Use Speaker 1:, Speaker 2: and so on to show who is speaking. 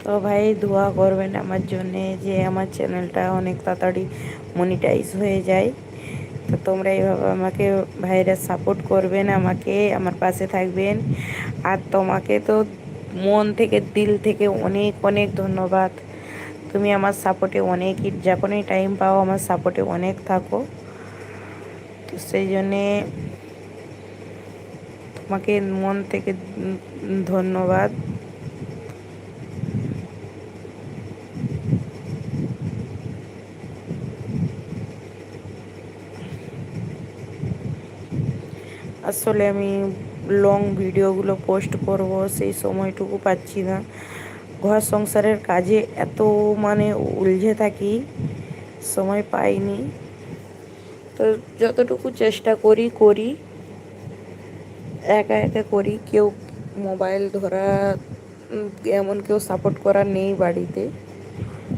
Speaker 1: তো ভাই দোয়া করবেন আমার জন্যে যে আমার চ্যানেলটা অনেক তাড়াতাড়ি মনিটাইজ হয়ে যায়। তো তোমরা এইভাবে আমাকে ভাইরা সাপোর্ট করবেন, আমাকে আমার পাশে থাকবেন। আর তোমাকে তো মন থেকে দিল থেকে অনেক অনেক ধন্যবাদ। তুমি আমার সাপোর্টে অনেকই, যখনই টাইম পাও আমার সাপোর্টে অনেক থাকো। তো সেই জন্যে তোমাকে মন থেকে ধন্যবাদ। আসলে আমি লং ভিডিওগুলো পোস্ট করব সেই সময়টুকু পাচ্ছি না। ঘর সংসারের কাজে এত মানে উলঝে থাকি, সময় পাইনি। তো যতটুকু চেষ্টা করি করি, একা একা করি। কেউ মোবাইল ধরা এমন কেউ সাপোর্ট করার নেই বাড়িতে।